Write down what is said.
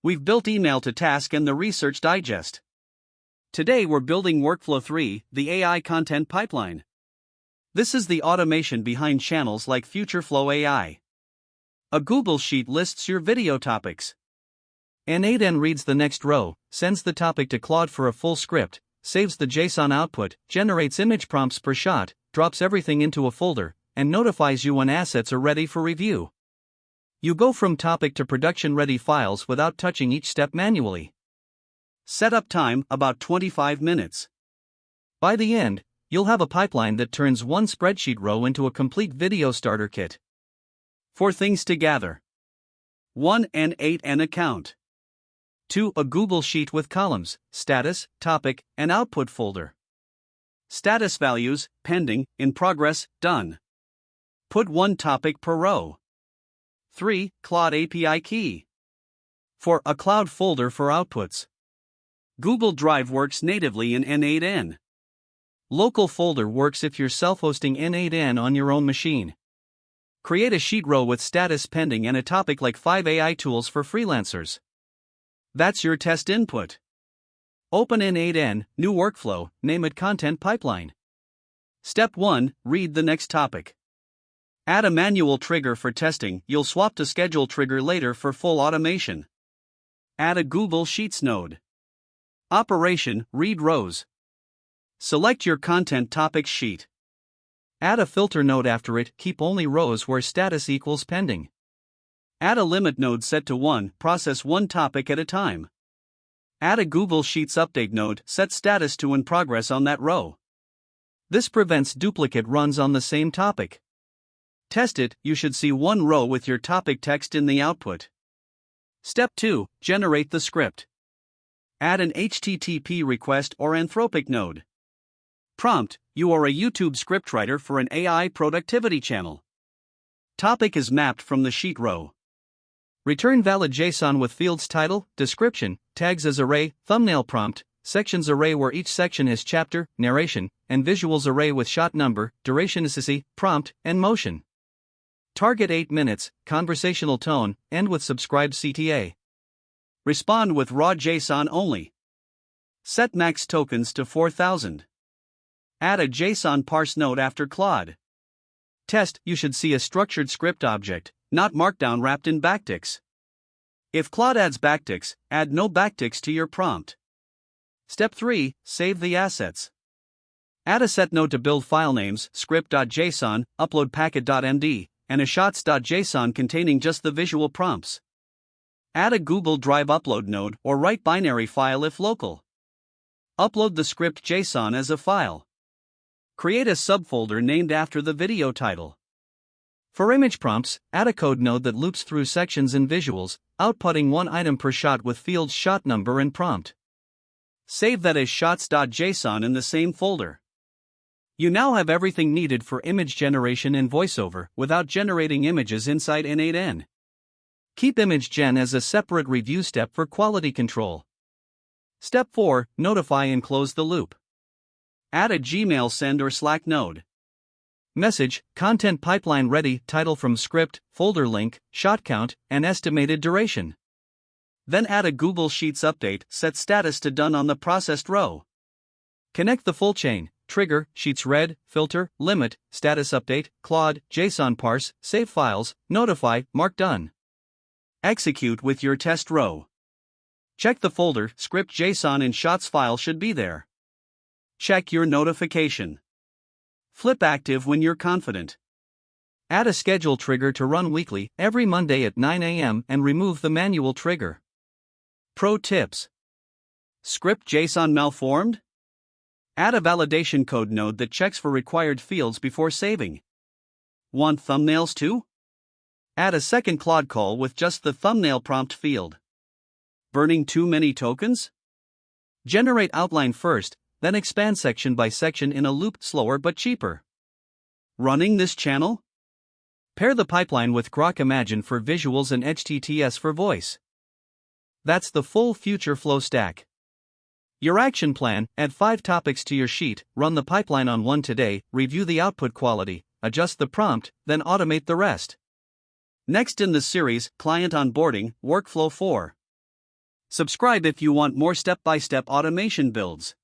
We've built email to task and the research digest. Today we're building Workflow 3, the AI content pipeline. This is the automation behind channels like FutureFlow AI. A Google Sheet lists your video topics. N8N reads the next row, sends the topic to Claude for a full script, saves the JSON output, generates image prompts per shot, drops everything into a folder, and notifies you when assets are ready for review. You go from topic to production-ready files without touching each step manually. Setup time, about 25 minutes. By the end, you'll have a pipeline that turns one spreadsheet row into a complete video starter kit. 4 things to gather. 1. N8N account. 2. A Google Sheet with columns, status, topic, and output folder. Status values, pending, in progress, done. Put one topic per row. 3. Claude API key. 4. A cloud folder for outputs. Google Drive works natively in N8N. Local folder works if you're self-hosting N8N on your own machine. Create a sheet row with status pending and a topic like 5 AI tools for freelancers. That's your test input. Open N8N, new workflow, name it Content Pipeline. Step 1, read the next topic. Add a manual trigger for testing, you'll swap to schedule trigger later for full automation. Add a Google Sheets node. Operation, read rows. Select your content topic sheet. Add a filter node after it, keep only rows where status equals pending. Add a limit node set to 1, process one topic at a time. Add a Google Sheets update node, set status to in progress on that row. This prevents duplicate runs on the same topic. Test it, you should see one row with your topic text in the output. Step 2, generate the script. Add an HTTP request or Anthropic node. Prompt, you are a YouTube scriptwriter for an AI productivity channel. Topic is mapped from the sheet row. Return valid JSON with fields title, description, tags as array, thumbnail prompt, sections array where each section has chapter, narration, and visuals array with shot number, duration SSE, prompt, and motion. Target 8 minutes, conversational tone, end with subscribed CTA. Respond with raw JSON only. Set max tokens to 4,000. Add a JSON parse node after Claude. Test, you should see a structured script object, not markdown wrapped in backticks. If Claude adds backticks, add no backticks to your prompt. Step 3, save the assets. Add a set node to build file names, script.json, upload packet.md, and a shots.json containing just the visual prompts. Add a Google Drive upload node or write binary file if local. Upload the script JSON as a file. Create a subfolder named after the video title. For image prompts, add a code node that loops through sections and visuals, outputting one item per shot with fields shot number and prompt. Save that as shots.json in the same folder. You now have everything needed for image generation and voiceover without generating images inside N8N. Keep image gen as a separate review step for quality control. Step 4, notify and close the loop. Add a Gmail send or Slack node. Message, content pipeline ready, title from script, folder link, shot count, and estimated duration. Then add a Google Sheets update, set status to done on the processed row. Connect the full chain, trigger, sheets read, filter, limit, status update, Claude, JSON parse, save files, notify, mark done. Execute with your test row. Check the folder, script JSON and shots file should be there. Check your notification. Flip active when you're confident. Add a schedule trigger to run weekly, every Monday at 9 a.m. and remove the manual trigger. Pro tips. Script JSON malformed? Add a validation code node that checks for required fields before saving. Want thumbnails too? Add a second Claude call with just the thumbnail prompt field. Burning too many tokens? Generate outline first, then expand section by section in a loop, slower but cheaper. Running this channel? Pair the pipeline with Grok Imagine for visuals and HTTPS for voice. That's the full FutureFlow stack. Your action plan, add 5 topics to your sheet, run the pipeline on one today, review the output quality, adjust the prompt, then automate the rest. Next in the series, Client Onboarding, Workflow 4. Subscribe if you want more step-by-step automation builds.